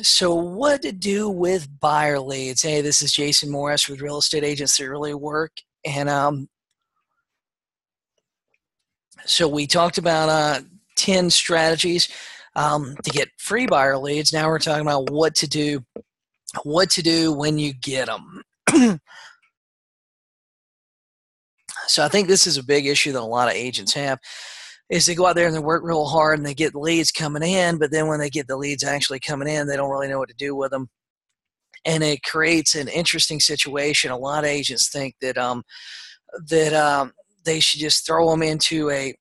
So what to do with buyer leads? Hey, this is Jason Morris with Real Estate Agents That Really Work. And so we talked about 10 strategies to get free buyer leads. Now we're talking about what to do when you get them. So I think this is a big issue that a lot of agents have, is they go out there and they work real hard and they get leads coming in, but then when they get the leads actually coming in, they don't really know what to do with them. And it creates an interesting situation. A lot of agents think that they should just throw them into a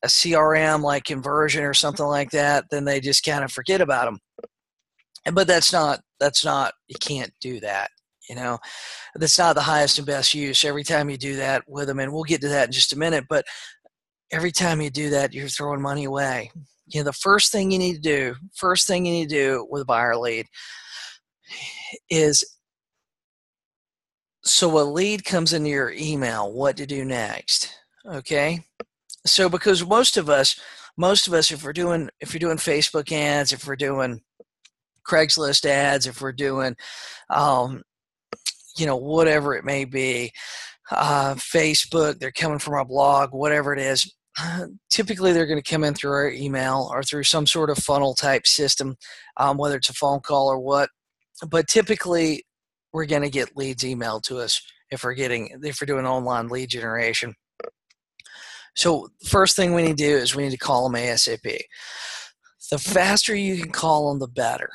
CRM like Conversion or something like that. Then they just kind of forget about them. But that's not. You can't do that. That's not the highest and best use. Every time you do that with them, and we'll get to that in just a minute, but every time you do that, you're throwing money away. The first thing you need to do with a buyer lead is, so a lead comes into your email, what to do next. Okay. So because most of us, if you're doing Facebook ads, if we're doing Craigslist ads, if we're doing, whatever it may be, Facebook, they're coming from our blog, whatever it is, typically they're going to come in through our email or through some sort of funnel type system, whether it's a phone call or what. But typically we're going to get leads emailed to us if we're doing online lead generation. So first thing we need to do is we need to call them ASAP. The faster you can call them, the better.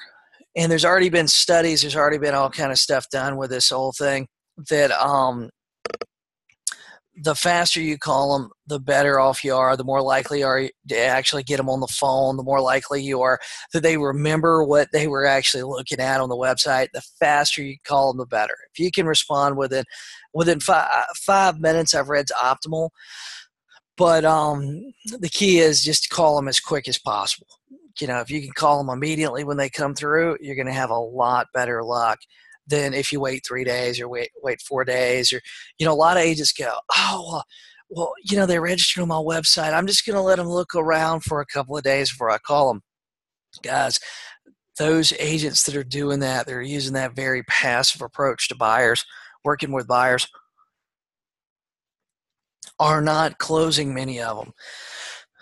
And there's already been studies, there's already been all kind of stuff done with this whole thing, that the faster you call them, the better off you are, the more likely you are to actually get them on the phone, the more likely you are that they remember what they were actually looking at on the website. The faster you call them, the better. If you can respond within 5 minutes, I've read is optimal. But the key is just to call them as quick as possible. If you can call them immediately when they come through, you're going to have a lot better luck than if you wait 3 days or wait 4 days. Or, a lot of agents go, oh, well, they registered on my website. I'm just going to let them look around for a couple of days before I call them. Guys, those agents that are doing that, they're using that very passive approach to buyers, working with buyers, are not closing many of them.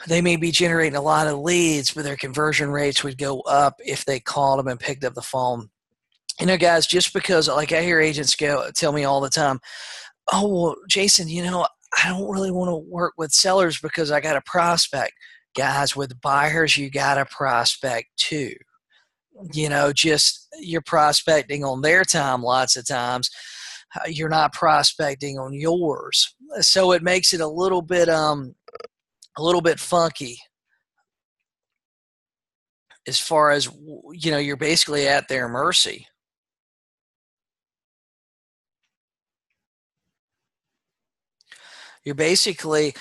They may be generating a lot of leads, but their conversion rates would go up if they called them and picked up the phone. Guys, just because, like, I hear agents tell me all the time, oh, well, Jason, I don't really want to work with sellers because I got a prospect. Guys, with buyers, you got a prospect too. Just you're prospecting on their time lots of times. You're not prospecting on yours. So it makes it a little bit funky as far as, you're basically at their mercy. You're basically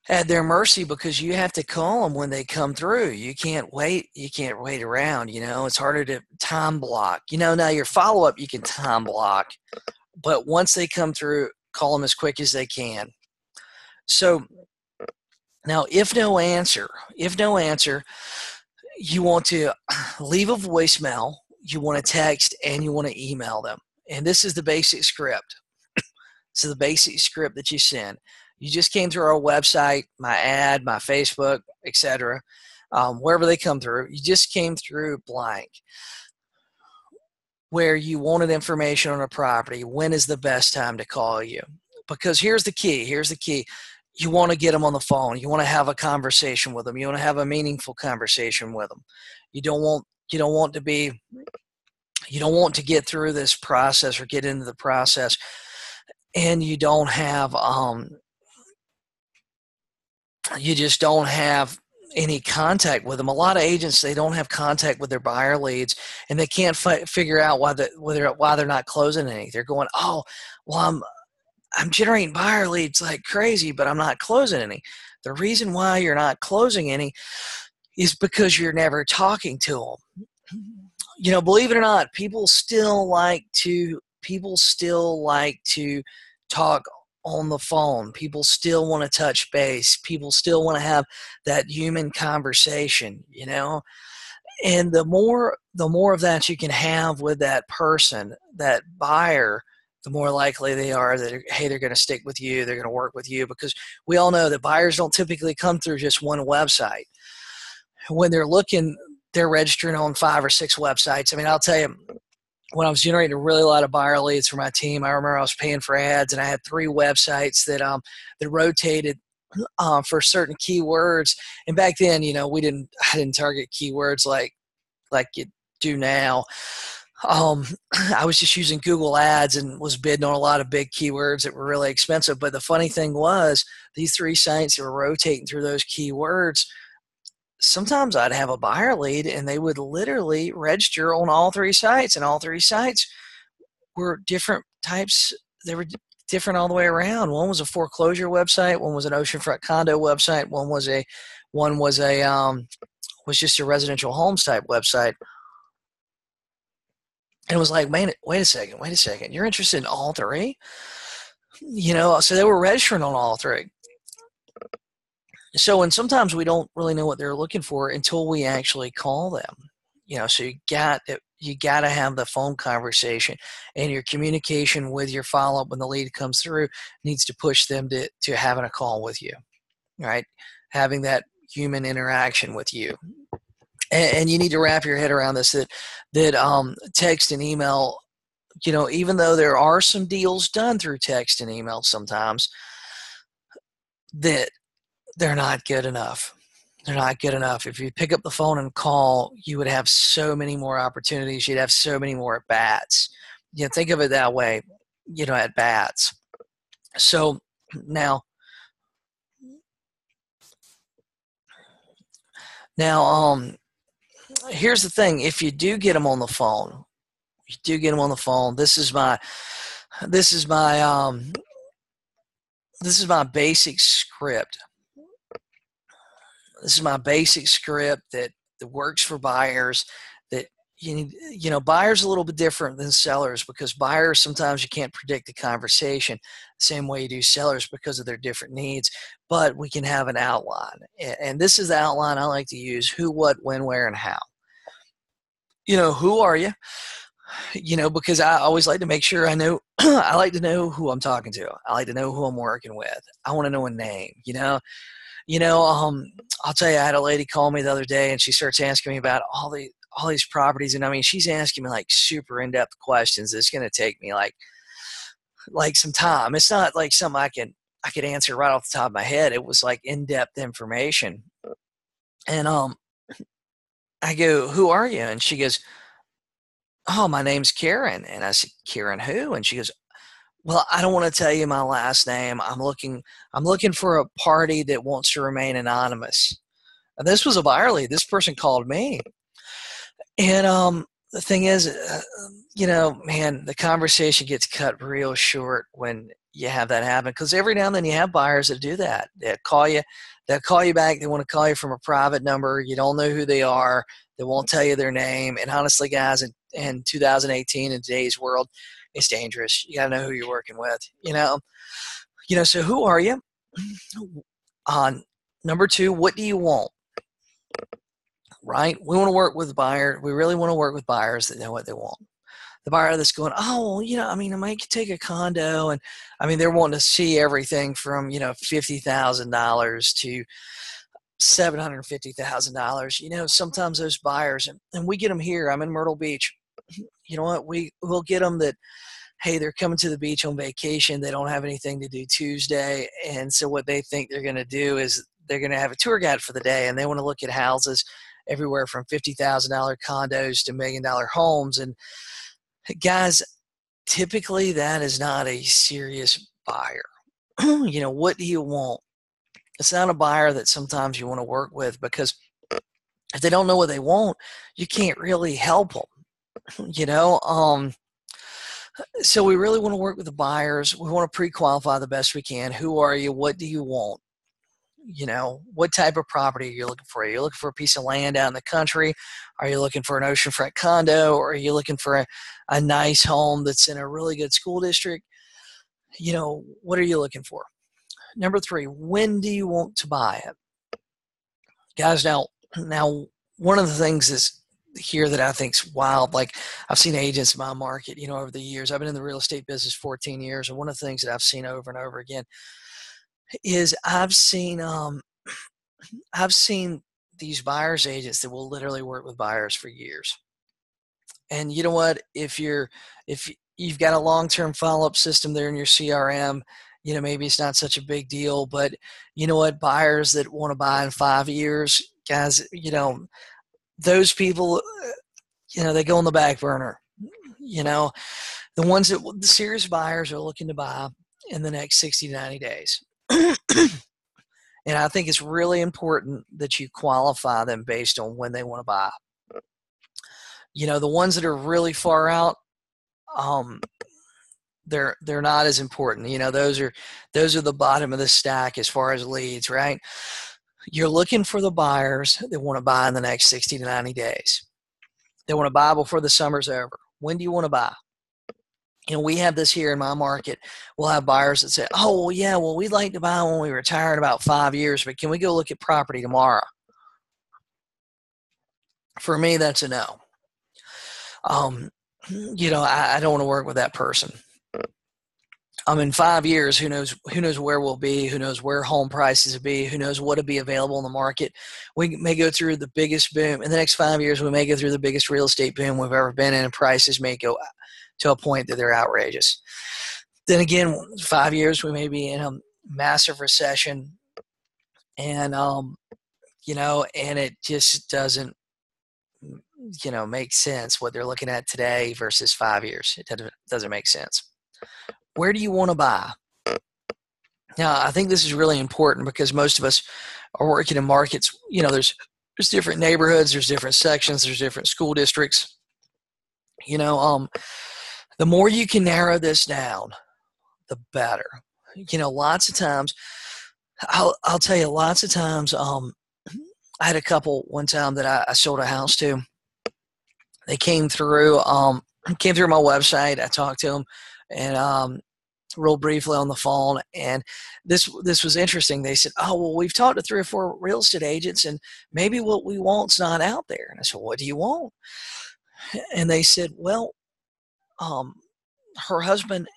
at their mercy because you have to call them when they come through. You can't wait. You can't wait around. It's harder to time block. Now your follow-up you can time block, but once they come through, call them as quick as they can. So now, if no answer, you want to leave a voicemail, you want to text, and you want to email them. And this is the basic script. So the basic script that you send. You just came through our website, my ad, my Facebook, etc. Wherever they come through, you just came through blank. Where you wanted information on a property, when is the best time to call you? Because here's the key. You want to get them on the phone. You want to have a conversation with them. You want to have a meaningful conversation with them. You don't want to get through this process or get into the process and you don't have you just don't have any contact with them. A lot of agents, they don't have contact with their buyer leads, and they can't figure out why they're not closing any. They're going, oh, well, I'm generating buyer leads like crazy, but I'm not closing any. The reason why you're not closing any is because you're never talking to them. Believe it or not, people still like to talk on the phone. People still want to touch base. People still want to have that human conversation, And the more of that you can have with that person, that buyer, the more likely they are that, hey, they're going to stick with you, they're going to work with you, because we all know that buyers don't typically come through just one website. When they're looking, they're registering on 5 or 6 websites. I mean, I'll tell you, when I was generating a really lot of buyer leads for my team, I remember I was paying for ads, and I had 3 websites that rotated for certain keywords. And back then, I didn't target keywords like you do now. I was just using Google Ads and was bidding on a lot of big keywords that were really expensive. But the funny thing was, these 3 sites that were rotating through those keywords, sometimes I'd have a buyer lead and they would literally register on all 3 sites, and all 3 sites were different types. They were different all the way around. One was a foreclosure website, one was an oceanfront condo website, one was just a residential homes type website. And it was like, man, wait a second. You're interested in all 3? So they were registering on all 3. So, and sometimes we don't really know what they're looking for until we actually call them. So you got to have the phone conversation, and your communication with your follow-up when the lead comes through needs to push them to having a call with you, right? Having that human interaction with you. And you need to wrap your head around this, that text and email, even though there are some deals done through text and email sometimes, that they're not good enough. They're not good enough. If you pick up the phone and call, you would have so many more opportunities. You'd have so many more at bats. Think of it that way, at bats. So now, here's the thing. If you do get them on the phone, this is my basic script. This is my basic script that works for buyers. That buyers are a little bit different than sellers, because buyers, sometimes you can't predict the conversation the same way you do sellers because of their different needs. But we can have an outline, and this is the outline I like to use: who, what, when, where, and how. Who are you? Because I always like to make sure I know. I like to know who I'm talking to. I like to know who I'm working with. I want to know a name. I'll tell you, I had a lady call me the other day, and she starts asking me about all these properties, and I mean, she's asking me like super in-depth questions. It's going to take me like some time. It's not like something I could answer right off the top of my head. It was like in-depth information, and I go, "Who are you?" And she goes, "Oh, my name's Karen." And I said, "Karen who?" And she goes, "Well, I don't want to tell you my last name. I'm looking for a party that wants to remain anonymous." And this was a buyer lead. This person called me. And the thing is, man, the conversation gets cut real short when you have that happen, because every now and then you have buyers that do that. They'll call you back. They want to call you from a private number. You don't know who they are. They won't tell you their name. And honestly, guys, in 2018, in today's world, it's dangerous. You got to know who you're working with, So who are you? Number 2, what do you want? Right? We want to work with buyers. We really want to work with buyers that know what they want. The buyer that's going, oh, I might take a condo, and they're wanting to see everything from, $50,000 to $750,000. Sometimes those buyers, and we get them here. I'm in Myrtle Beach. You know what? We'll get them that, hey, they're coming to the beach on vacation. They don't have anything to do Tuesday. And so what they think they're going to do is they're going to have a tour guide for the day, and they want to look at houses everywhere from $50,000 condos to $1 million homes. And guys, typically that is not a serious buyer. What do you want? It's not a buyer that sometimes you want to work with, because if they don't know what they want, you can't really help them. So we really want to work with the buyers. We want to pre-qualify the best we can. Who are you? What do you want? What type of property are you looking for? Are you looking for a piece of land out in the country? Are you looking for an oceanfront condo? Or are you looking for a nice home that's in a really good school district? What are you looking for? Number 3, when do you want to buy it? Guys, now one of the things here that I think's wild. Like I've seen agents in my market, over the years. I've been in the real estate business 14 years, and one of the things that I've seen over and over again is I've seen these buyers agents that will literally work with buyers for years. And you know what? If you've got a long-term follow-up system there in your CRM, maybe it's not such a big deal. But you know what? Buyers that want to buy in 5 years, guys, those people, they go on the back burner. The ones that the serious buyers are looking to buy in the next 60 to 90 days. And I think it's really important that you qualify them based on when they want to buy. The ones that are really far out, they're not as important. Those are the bottom of the stack as far as leads, right? You're looking for the buyers that want to buy in the next 60 to 90 days. They want to buy before the summer's over. When do you want to buy? We have this here in my market. We'll have buyers that say, oh, well, yeah, well, we'd like to buy when we retire in about 5 years, but can we go look at property tomorrow? For me, that's a no. I don't want to work with that person. In 5 years, who knows where we'll be, who knows where home prices will be, who knows what will be available in the market. We may go through the biggest boom. In the next 5 years, we may go through the biggest real estate boom we've ever been in, and prices may go to a point that they're outrageous. Then again, 5 years, we may be in a massive recession, and, and it just doesn't, make sense what they're looking at today versus 5 years. It doesn't make sense. Where do you want to buy? Now, I think this is really important because most of us are working in markets. There's different neighborhoods, there's different sections, there's different school districts. The more you can narrow this down, the better. Lots of times, I'll tell you, lots of times, I had a couple one time that I sold a house to. They came through my website. I talked to them, and real briefly on the phone, and this was interesting. They said, oh, well, we've talked to 3 or 4 real estate agents, and maybe what we want's not out there. And I said, what do you want? And they said, well, her husband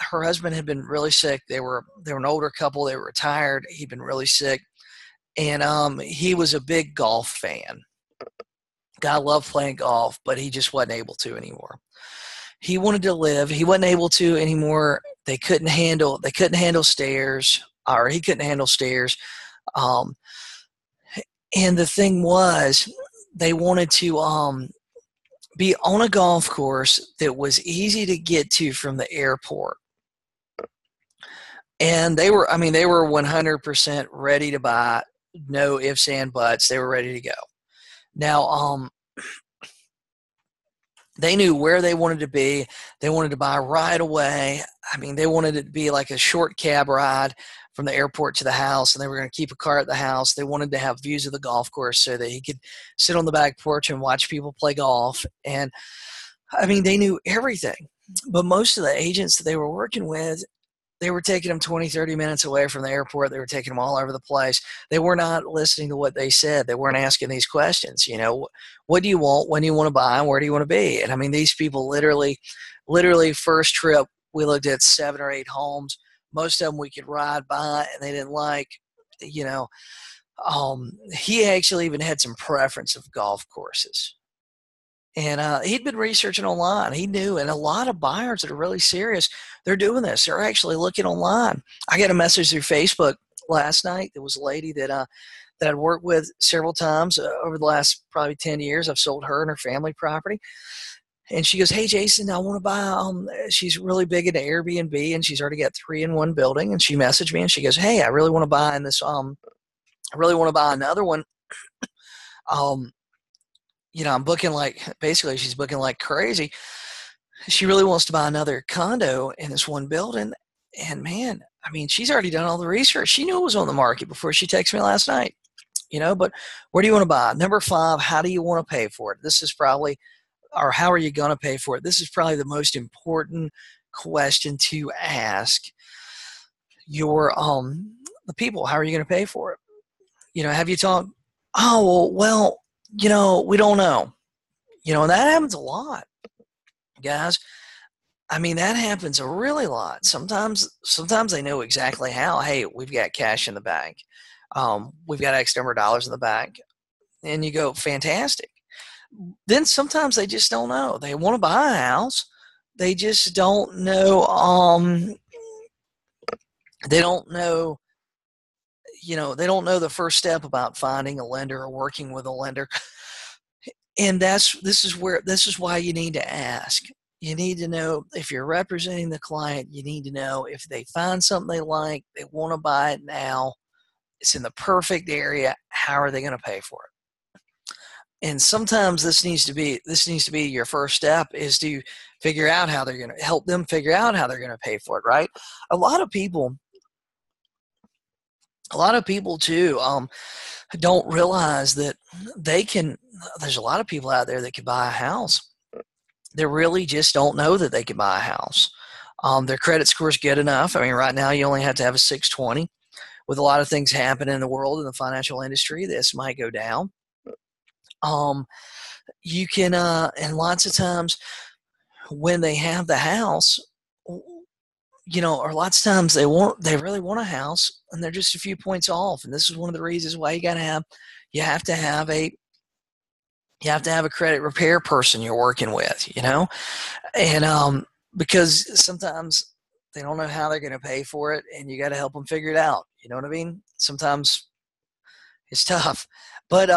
had been really sick. They were an older couple. They were retired. He'd been really sick, and he was a big golf fan. Guy loved playing golf, but he just wasn't able to anymore. He wanted to live. He wasn't able to anymore. They couldn't handle stairs, or he couldn't handle stairs. And the thing was, they wanted to be on a golf course that was easy to get to from the airport. And they were 100% ready to buy. No ifs and buts. They were ready to go. Now, they knew where they wanted to be. They wanted to buy right away. They wanted it to be like a short cab ride from the airport to the house, and they were going to keep a car at the house. They wanted to have views of the golf course so that he could sit on the back porch and watch people play golf. And, they knew everything. But most of the agents that they were working with, they were taking them 20, 30 minutes away from the airport. They were taking them all over the place. They were not listening to what they said. They weren't asking these questions. What do you want? When do you want to buy? And where do you want to be? And these people literally first trip, we looked at 7 or 8 homes. Most of them we could ride by, and they didn't like. He actually even had some preference of golf courses. And he'd been researching online. He knew, and a lot of buyers that are really serious, they're doing this. They're actually looking online. I got a message through Facebook last night. There was a lady that I'd worked with several times over the last probably 10 years. I've sold her and her family property. And she goes, hey, Jason, I want to buy, she's really big into Airbnb, and she's already got 3 in one building. And she messaged me, and she goes, hey, I really want to buy in this, I really want to buy another one. I'm booking she's booking like crazy. She really wants to buy another condo in this one building. And man, she's already done all the research. She knew it was on the market before she texted me last night, but where do you want to buy? Number 5, how do you want to pay for it? This is probably, or how are you going to pay for it? This is probably the most important question to ask your, the people. How are you going to pay for it? Have you talked? Oh, well, we don't know. And that happens a lot, guys. I mean, that happens a really lot. Sometimes they know exactly how. Hey, we've got cash in the bank. We've got X number of dollars in the bank. And you go, fantastic. Then sometimes they just don't know. They want to buy a house. They just don't know. They don't know. They don't know the first step about finding a lender or working with a lender. And this is why you need to ask. You need to know if you're representing the client. You need to know if they find something they like, they want to buy it now, it's in the perfect area. How are they going to pay for it? And sometimes this needs to be your first step, is to figure out how they're going to help them figure out how they're going to pay for it. Right? A lot of people too don't realize that there's a lot of people out there that can buy a house. They really just don't know that they can buy a house. Their credit score is good enough. I mean, right now you only have to have a 620. With a lot of things happening in the world, in the financial industry, this might go down. You can, and lots of times when they have the house, or lots of times they really want a house, and they're just a few points off. And this is one of the reasons why you have to have a credit repair person you're working with, and because sometimes they don't know how they're going to pay for it, and you got to help them figure it out. You know what I mean? Sometimes it's tough, but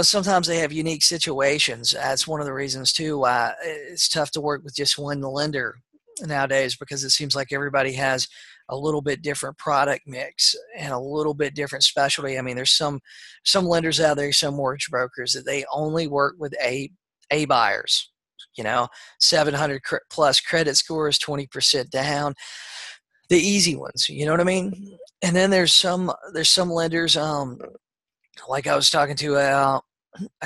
sometimes they have unique situations. That's one of the reasons too why it's tough to work with just one lender nowadays, because it seems like everybody has a little bit different product mix and a little bit different specialty. I mean, there's some lenders out there, some mortgage brokers, that they only work with A buyers. 700 plus credit scores, 20% down, the easy ones. You know what I mean? And then there's some lenders. Like I was talking to a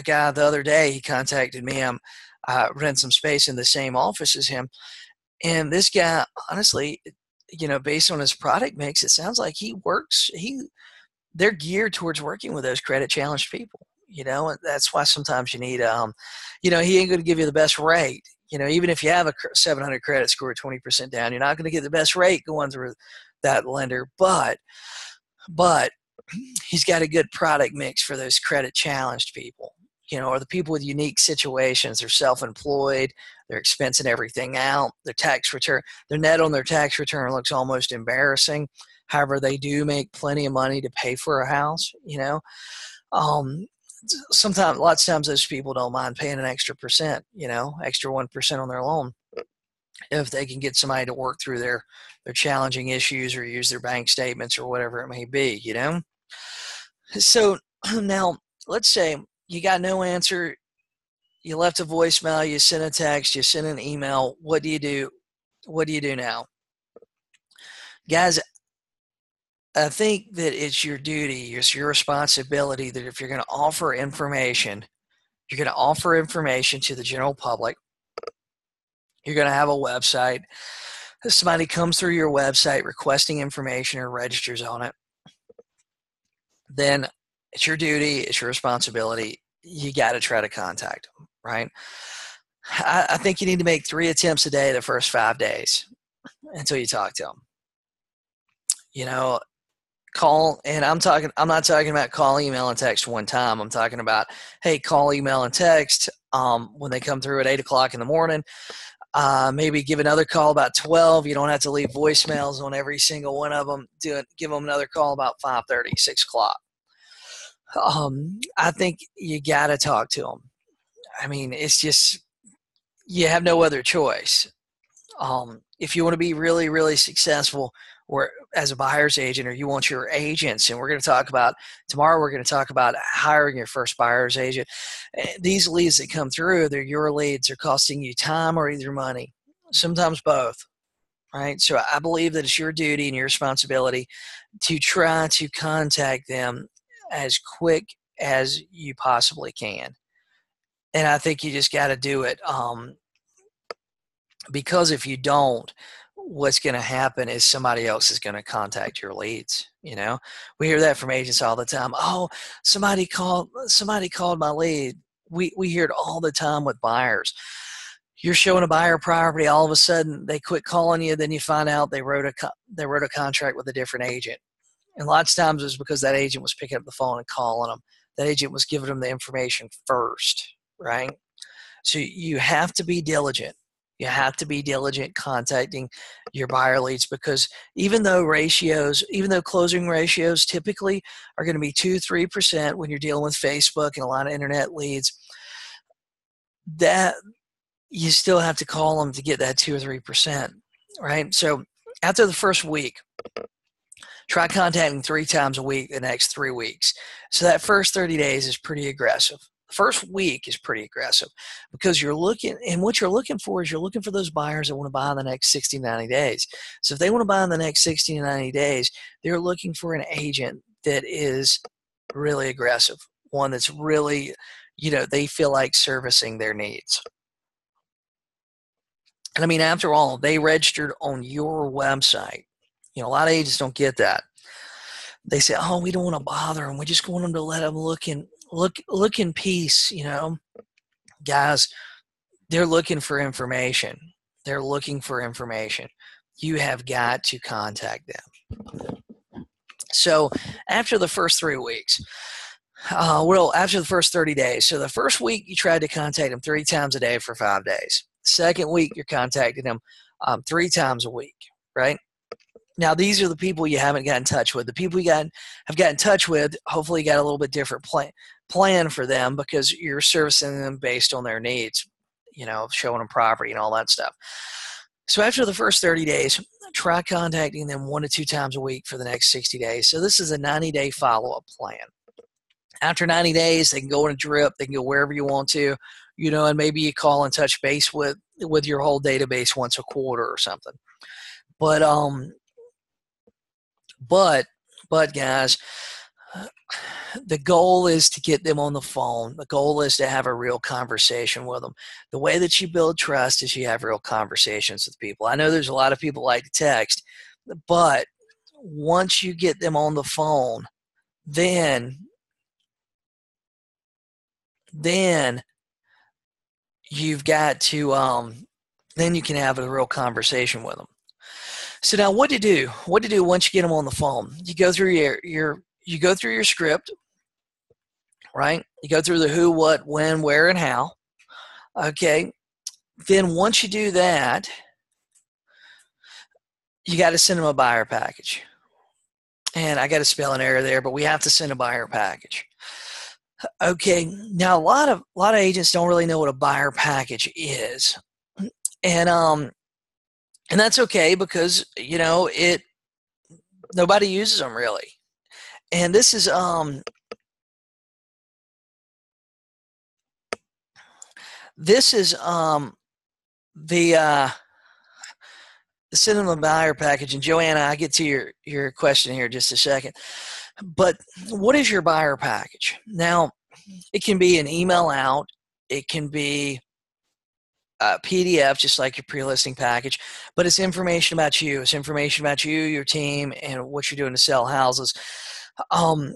guy the other day. He contacted me. I'm rent some space in the same office as him, and this guy, honestly, based on his product mix, it sounds like they're geared towards working with those credit challenged people. And that's why sometimes you need, he ain't going to give you the best rate. Even if you have a 700 credit score, 20% down, you're not going to get the best rate going through that lender. But he's got a good product mix for those credit challenged people, or the people with unique situations. They're self-employed, they're expensing everything out, their net on their tax return looks almost embarrassing. However, they do make plenty of money to pay for a house. Lots of times those people don't mind paying an extra percent, extra 1% on their loan, if they can get somebody to work through their challenging issues or use their bank statements or whatever it may be. So now let's say you got no answer. You left a voicemail, you sent a text, you sent an email. What do you do? What do you do now? Guys, I think that it's your duty, it's your responsibility, that if you're going to offer information, you're going to offer information to the general public. You're going to have a website. If somebody comes through your website requesting information or registers on it, then it's your duty, it's your responsibility. You got to try to contact them, right? I think you need to make 3 attempts a day the first 5 days until you talk to them. Call, and I'm not talking about call, email, and text one time. I'm talking about, hey, call, email, and text when they come through at 8 o'clock in the morning. Maybe give another call about 12. You don't have to leave voicemails on every single one of them. Give them another call about 5:30, 6 o'clock. I think you got to talk to them. I mean, it's just, you have no other choice. If you want to be really, really successful, or as a buyer's agent, or you want your agents, and tomorrow we're going to talk about hiring your first buyer's agent. These leads that come through, they're your leads. They're costing you time or either money, sometimes both, right? So I believe that it's your duty and your responsibility to try to contact them as quick as you possibly can. And I think you just got to do it, because if you don't, what's going to happen is somebody else is going to contact your leads. We hear that from agents all the time. Oh, somebody called my lead. we hear it all the time with buyers. You're showing a buyer property, all of a sudden they quit calling you, then you find out they wrote a contract with a different agent. And lots of times it's because that agent was picking up the phone and calling them. That agent was giving them the information first, right? So you have to be diligent. You have to be diligent contacting your buyer leads, because even though closing ratios typically are going to be 2-3% when you're dealing with Facebook and a lot of internet leads, that you still have to call them to get that 2 or 3%, right? So after the first week, try contacting 3 times a week the next 3 weeks. So that first 30 days is pretty aggressive. The first week is pretty aggressive, because what you're looking for is you're looking for those buyers that want to buy in the next 60 to 90 days. So if they want to buy in the next 60 to 90 days, they're looking for an agent that is really aggressive, one that's really, they feel like servicing their needs. And I mean, after all, they registered on your website. A lot of agents don't get that. They say, "Oh, we don't want to bother them. We just want them to let them look in peace." Guys, they're looking for information. They're looking for information. You have got to contact them. So after the first 3 weeks, after the first 30 days. So the first week you tried to contact them 3 times a day for 5 days. The second week you're contacting them 3 times a week, right? Now, these are the people you haven't gotten in touch with. The people you have gotten in touch with, hopefully you got a little bit different plan for them, because you're servicing them based on their needs, showing them property and all that stuff. So after the first 30 days, try contacting them 1 to 2 times a week for the next 60 days. So this is a 90-day follow-up plan. After 90 days, they can go in a drip. They can go wherever you want to, and maybe you call and touch base with your whole database once a quarter or something. But guys, the goal is to get them on the phone. The goal is to have a real conversation with them. The way that you build trust is you have real conversations with people. I know there's a lot of people like to text, but once you get them on the phone, then you've got to then you can have a real conversation with them. So now what to do once you get them on the phone? You go through your script, right? You go through the who, what, when, where, and how. Okay. Then once you do that, you got to send them a buyer package. And I got a spelling error there, but we have to send a buyer package. Okay. Now a lot of agents don't really know what a buyer package is. And that's okay, because nobody uses them really. And this is the cinema buyer package. And Joanna, I'll get to your question here in just a second. But what is your buyer package? Now, it can be an email out. It can be PDF, just like your pre-listing package, but it's information about you. It's information about you, your team, and what you're doing to sell houses. And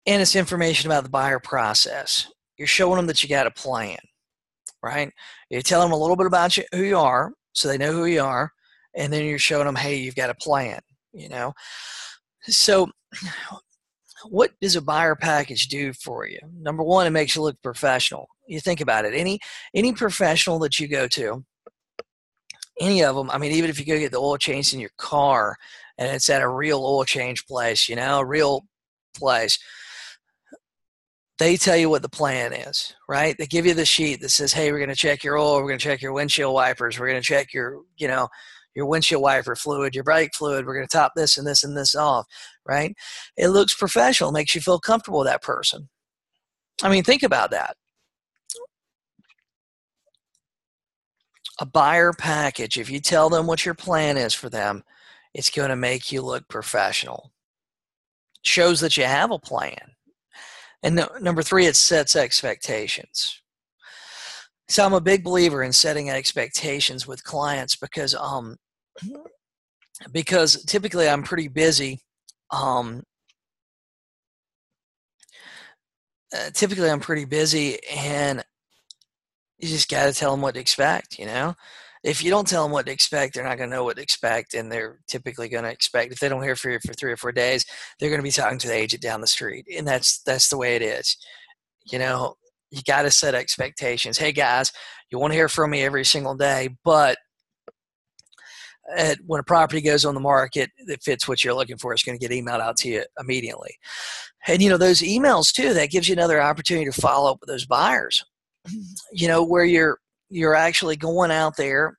it's information about the buyer process. You're showing them that you got a plan, right? You're telling them a little bit about who you are, so they know who you are, and then you're showing them, hey, you've got a plan, So what does a buyer package do for you? Number one, it makes you look professional. You think about it. Any professional that you go to, any of them, I mean, even if you go get the oil changed in your car and it's at a real oil change place, a real place, they tell you what the plan is, right? They give you the sheet that says, hey, we're going to check your oil, we're going to check your windshield wipers, we're going to check your windshield wiper fluid, your brake fluid, we're going to top this and this and this off, right? It looks professional, makes you feel comfortable with that person. I mean, think about that. A buyer package, if you tell them what your plan is for them, it's going to make you look professional. It shows that you have a plan. And number 3, it sets expectations. So I'm a big believer in setting expectations with clients, because typically I'm pretty busy. typically I'm pretty busy, and you just got to tell them what to expect, you know? If you don't tell them what to expect, they're not going to know what to expect, and they're typically going to expect, if they don't hear from you for 3 or 4 days, they're going to be talking to the agent down the street, and that's the way it is. You know, you got to set expectations. Hey guys, you want to hear from me every single day, but when a property goes on the market that fits what you're looking for, it's going to get emailed out to you immediately. And those emails too, that gives you another opportunity to follow up with those buyers. Where you're actually going out there,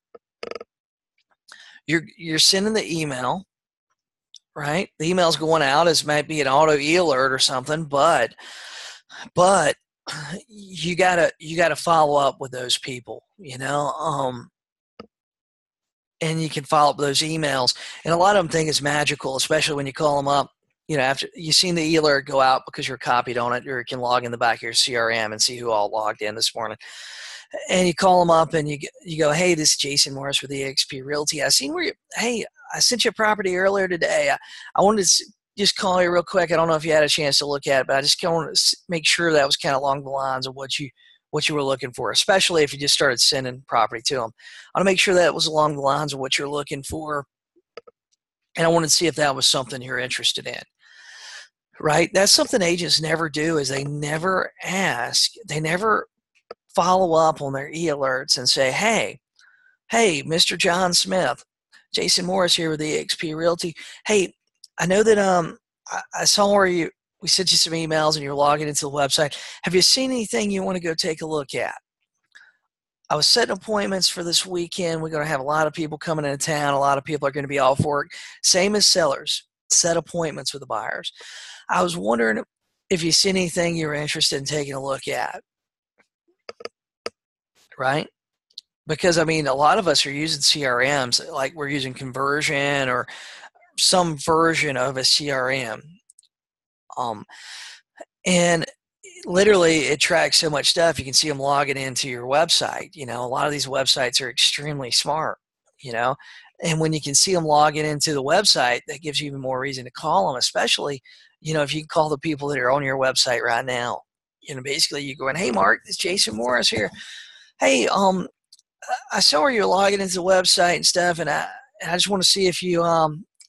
you're sending the email, right? The email's going out as might be an auto alert or something, but you gotta follow up with those people, and you can follow up with those emails. And a lot of them think it's magical, especially when you call them up. After you've seen the alert go out because you're copied on it, or you can log in the back of your CRM and see who all logged in this morning. And you call them up and you go, hey, this is Jason Morris with eXp Realty. I seen hey, I sent you a property earlier today. I wanted to just call you real quick. I don't know if you had a chance to look at it, but I just kind of wanted to make sure that was kind of along the lines of what you were looking for, especially if you just started sending property to them. I want to make sure that was along the lines of what you're looking for, and I wanted to see if that was something you're interested in. Right? That's something agents never do, is they never ask, they never follow up on their e-alerts and say, hey, Mr. John Smith, Jason Morris here with eXp Realty. Hey, I know that I saw where we sent you some emails and you're logging into the website. Have you seen anything you want to go take a look at? I was setting appointments for this weekend. We're going to have a lot of people coming into town. A lot of people are going to be off work. Same as sellers, set appointments with the buyers. I was wondering if you see anything you were interested in taking a look at, right? Because, a lot of us are using CRMs, like we're using Conversion or some version of a CRM. And literally it tracks so much stuff. You can see them logging into your website. A lot of these websites are extremely smart, and when you can see them logging into the website, that gives you even more reason to call them, especially, if you can call the people that are on your website right now. Basically you're going, hey, Mark, it's Jason Morris here. Hey, I saw where you're logging into the website and stuff, and I just want to see if you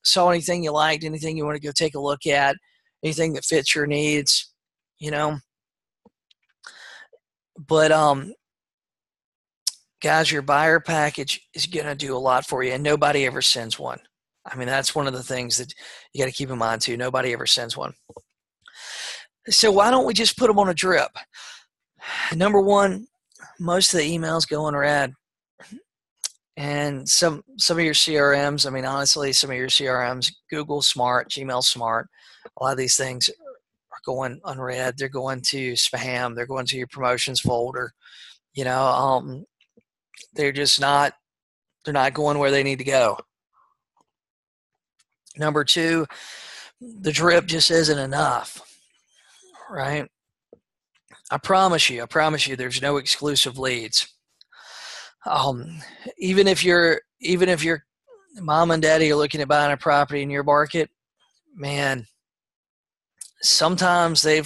saw anything you liked, anything you want to go take a look at, anything that fits your needs, But guys, your buyer package is going to do a lot for you, and nobody ever sends one. That's one of the things that you got to keep in mind too. Nobody ever sends one. So why don't we just put them on a drip? Number one, most of the emails go unread. And some of your CRMs, honestly, some of your CRMs, Google Smart, Gmail Smart, a lot of these things are going unread. They're going to spam. They're going to your promotions folder. They're just not, they're not going where they need to go. Number two, the drip just isn't enough, right? I promise you, there's no exclusive leads. Even if your mom and daddy are looking at buying a property in your market, man, sometimes they're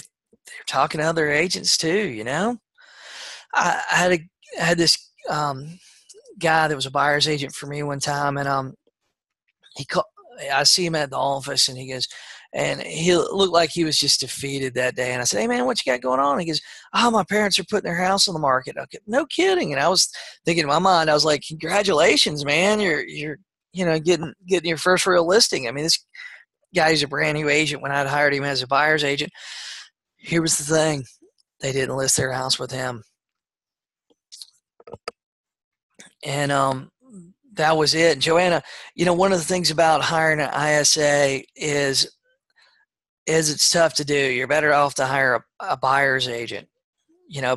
talking to other agents too. I had this guy that was a buyer's agent for me one time, and I see him at the office, and he goes, and he looked like he was just defeated that day. And I said, hey man, what you got going on? He goes, oh, my parents are putting their house on the market. Okay, no kidding. And I was thinking in my mind, I was like, congratulations, man. You're getting your first real listing. This guy's a brand new agent. When I'd hired him as a buyer's agent, here was the thing. They didn't list their house with him. And that was it. And Joanna, one of the things about hiring an ISA is it's tough to do. You're better off to hire a buyer's agent,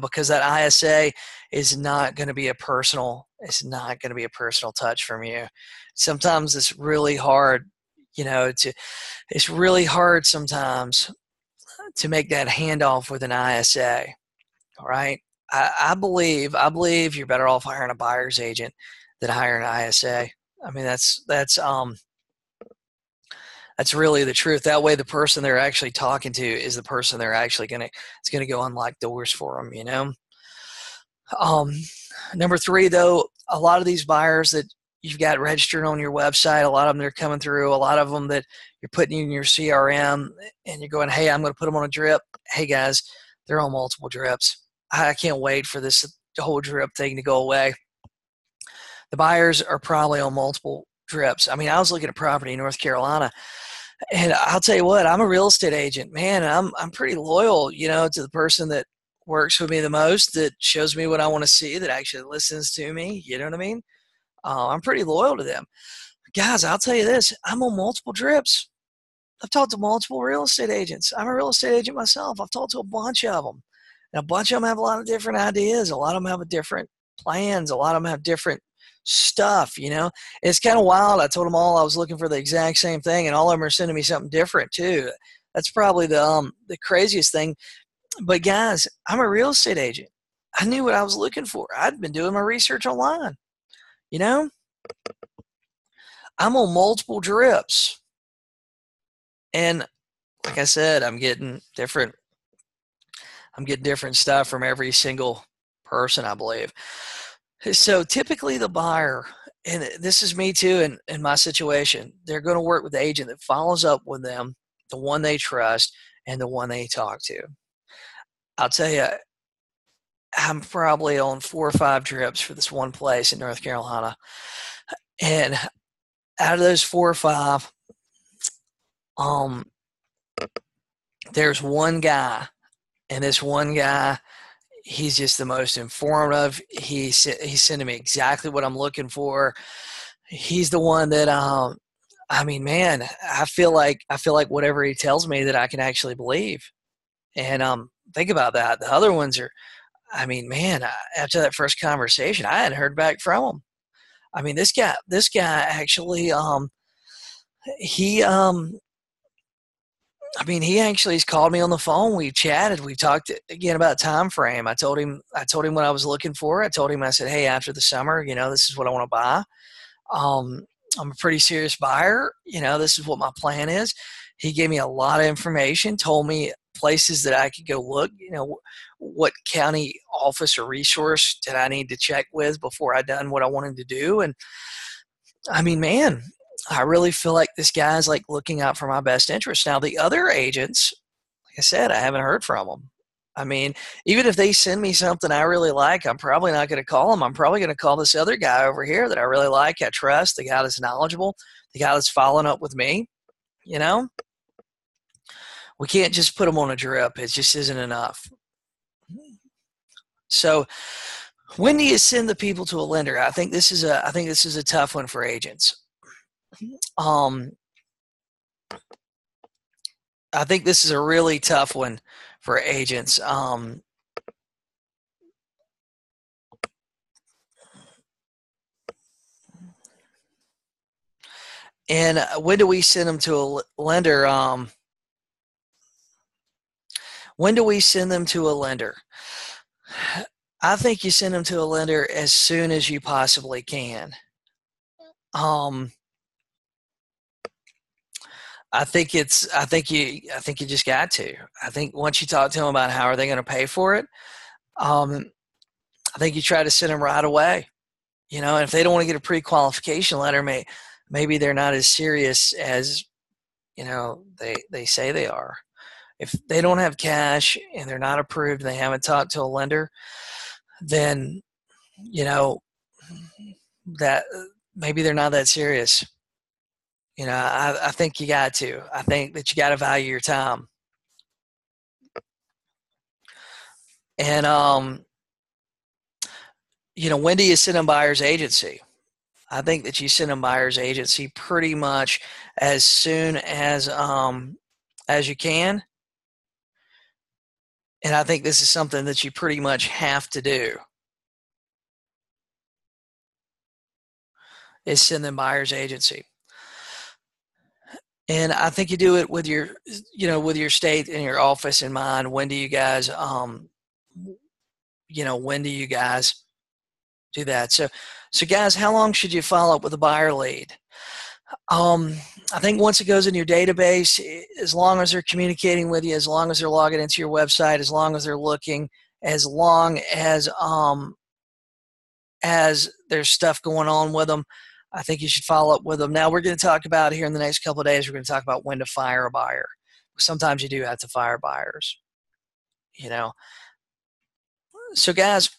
because that ISA is not going to be it's not going to be a personal touch from you. Sometimes it's really hard, it's really hard sometimes to make that handoff with an ISA. All right. I believe you're better off hiring a buyer's agent than hiring an ISA. That's really the truth. That way, the person they're actually talking to is the person they're actually it's gonna go unlock doors for them. Um, Number three, though, a lot of these buyers that you've got registered on your website, a lot of them, they're coming through. A lot of them that you're putting in your CRM, and you're going, hey, I'm going to put them on a drip. Hey guys, they're on multiple drips. I can't wait for this whole drip thing to go away. The buyers are probably on multiple drips. I mean, I was looking at property in North Carolina, and I'll tell you what, I'm a real estate agent. Man, I'm pretty loyal, to the person that works with me the most, that shows me what I want to see, that actually listens to me. You know what I mean? I'm pretty loyal to them. Guys, I'll tell you this, I'm on multiple drips. I've talked to multiple real estate agents. I'm a real estate agent myself. I've talked to a bunch of them. And a bunch of them have a lot of different ideas. A lot of them have different plans. A lot of them have different stuff, It's kind of wild. I told them all I was looking for the exact same thing, and all of them are sending me something different too. That's probably the craziest thing. But guys, I'm a real estate agent. I knew what I was looking for. I'd been doing my research online. I'm on multiple drips. And like I said, I'm getting different stuff from every single person, I believe. So typically the buyer, and this is me too in my situation, they're going to work with the agent that follows up with them, the one they trust, and the one they talk to. I'll tell you, I'm probably on 4 or 5 drips for this one place in North Carolina. And out of those 4 or 5, there's one guy, and this one guy, he's just the most informative. He's sending me exactly what I'm looking for. He's the one that, man, I feel like whatever he tells me that I can actually believe. And think about that. The other ones are, after that first conversation, I hadn't heard back from him. I mean, this guy actually, he actually has called me on the phone. We've chatted. We talked again about time frame. I told him what I was looking for. I said, hey, after the summer, this is what I want to buy. I'm a pretty serious buyer. This is what my plan is. He gave me a lot of information, told me places that I could go look, what county office or resource did I need to check with before I done what I wanted to do. And man, I really feel like this guy's like looking out for my best interest. Now, the other agents, like I said, I haven't heard from them. Even if they send me something I really like, I'm probably not going to call them. I'm probably going to call this other guy over here that I really like, I trust, the guy that's knowledgeable, the guy that's following up with me. We can't just put them on a drip. It just isn't enough. So when do you send the people to a lender? I think this is a tough one for agents. I think this is a really tough one for agents. And when do we send them to a lender? When do we send them to a lender? I think you send them to a lender as soon as you possibly can. I think you just got to. I think once you talk to them about how are they going to pay for it, I think you try to send them right away. And if they don't want to get a pre-qualification letter, maybe they're not as serious as they say they are. If they don't have cash and they're not approved and they haven't talked to a lender, then that maybe they're not that serious. I think you got to. I think that you got to value your time. And when do you send them buyer's agency? I think that you send them buyer's agency pretty much as soon as you can. And I think this is something that you pretty much have to do, is send them buyer's agency. And I think you do it with your state and your office in mind. When do you guys, when do you guys do that? So guys, how long should you follow up with a buyer lead? I think once it goes in your database, as long as they're communicating with you, as long as they're logging into your website, as long as they're looking, as long as there's stuff going on with them, I think you should follow up with them. Now we're going to talk about here in the next couple of days. We're going to talk about when to fire a buyer. Sometimes you do have to fire buyers. You know, so guys,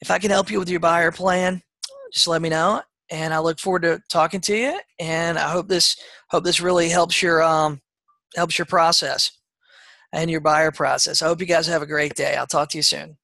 if I can help you with your buyer plan, just let me know. And I look forward to talking to you. And I hope this really helps your process and your buyer process. I hope you guys have a great day. I'll talk to you soon.